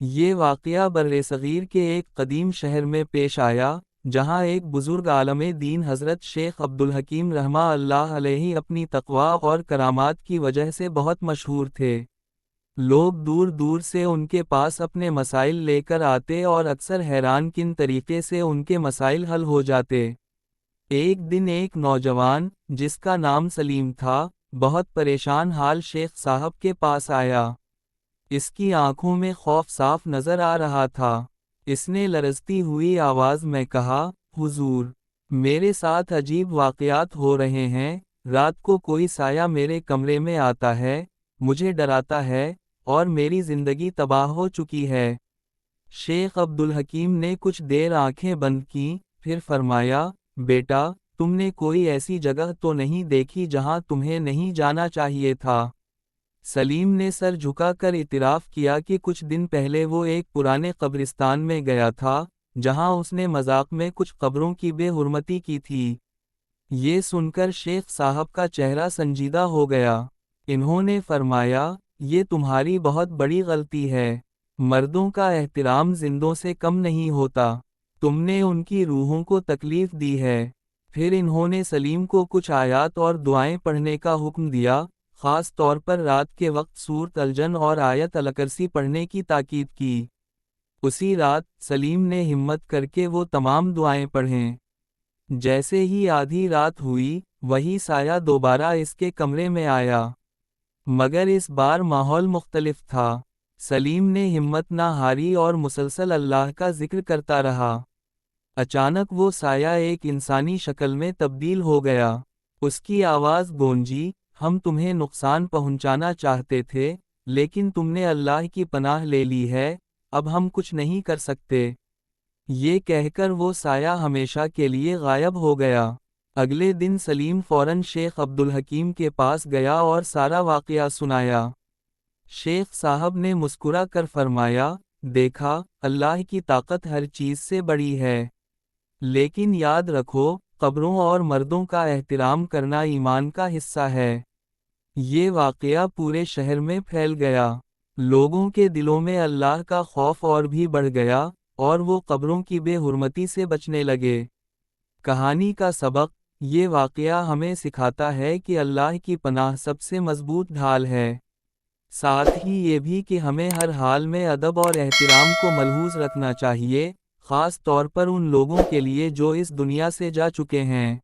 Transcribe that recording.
یہ واقعہ برصغیر کے ایک قدیم شہر میں پیش آیا، جہاں ایک بزرگ عالم دین حضرت شیخ عبدالحکیم رحمہ اللہ علیہ اپنی تقوی اور کرامات کی وجہ سے بہت مشہور تھے۔ لوگ دور دور سے ان کے پاس اپنے مسائل لے کر آتے اور اکثر حیران کن طریقے سے ان کے مسائل حل ہو جاتے۔ ایک دن ایک نوجوان، جس کا نام سلیم تھا، بہت پریشان حال شیخ صاحب کے پاس آیا۔ اس کی آنکھوں میں خوف صاف نظر آ رہا تھا۔ اس نے لرزتی ہوئی آواز میں کہا، حضور، میرے ساتھ عجیب واقعات ہو رہے ہیں۔ رات کو کوئی سایہ میرے کمرے میں آتا ہے، مجھے ڈراتا ہے، اور میری زندگی تباہ ہو چکی ہے۔ شیخ عبدالحکیم نے کچھ دیر آنکھیں بند کیں، پھر فرمایا، بیٹا، تم نے کوئی ایسی جگہ تو نہیں دیکھی جہاں تمہیں نہیں جانا چاہیے تھا؟ سلیم نے سر جھکا کر اعتراف کیا کہ کچھ دن پہلے وہ ایک پرانے قبرستان میں گیا تھا، جہاں اس نے مذاق میں کچھ قبروں کی بے حرمتی کی تھی۔ یہ سن کر شیخ صاحب کا چہرہ سنجیدہ ہو گیا۔ انہوں نے فرمایا، یہ تمہاری بہت بڑی غلطی ہے۔ مردوں کا احترام زندوں سے کم نہیں ہوتا۔ تم نے ان کی روحوں کو تکلیف دی ہے۔ پھر انہوں نے سلیم کو کچھ آیات اور دعائیں پڑھنے کا حکم دیا، خاص طور پر رات کے وقت سورۃ الجن اور آیت الکرسی پڑھنے کی تاکید کی۔ اسی رات سلیم نے ہمت کر کے وہ تمام دعائیں پڑھیں۔ جیسے ہی آدھی رات ہوئی، وہی سایہ دوبارہ اس کے کمرے میں آیا، مگر اس بار ماحول مختلف تھا۔ سلیم نے ہمت نہ ہاری اور مسلسل اللہ کا ذکر کرتا رہا۔ اچانک وہ سایہ ایک انسانی شکل میں تبدیل ہو گیا۔ اس کی آواز گونجی، ہم تمہیں نقصان پہنچانا چاہتے تھے، لیکن تم نے اللہ کی پناہ لے لی ہے، اب ہم کچھ نہیں کر سکتے۔ یہ کہہ کر وہ سایہ ہمیشہ کے لیے غائب ہو گیا۔ اگلے دن سلیم فوراً شیخ عبدالحکیم کے پاس گیا اور سارا واقعہ سنایا۔ شیخ صاحب نے مسکرا کر فرمایا، دیکھا، اللہ کی طاقت ہر چیز سے بڑی ہے، لیکن یاد رکھو، قبروں اور مردوں کا احترام کرنا ایمان کا حصہ ہے۔ یہ واقعہ پورے شہر میں پھیل گیا۔ لوگوں کے دلوں میں اللہ کا خوف اور بھی بڑھ گیا، اور وہ قبروں کی بے حرمتی سے بچنے لگے۔ کہانی کا سبق: یہ واقعہ ہمیں سکھاتا ہے کہ اللہ کی پناہ سب سے مضبوط ڈھال ہے۔ ساتھ ہی یہ بھی کہ ہمیں ہر حال میں ادب اور احترام کو ملحوظ رکھنا چاہیے، خاص طور پر ان لوگوں کے لیے جو اس دنیا سے جا چکے ہیں۔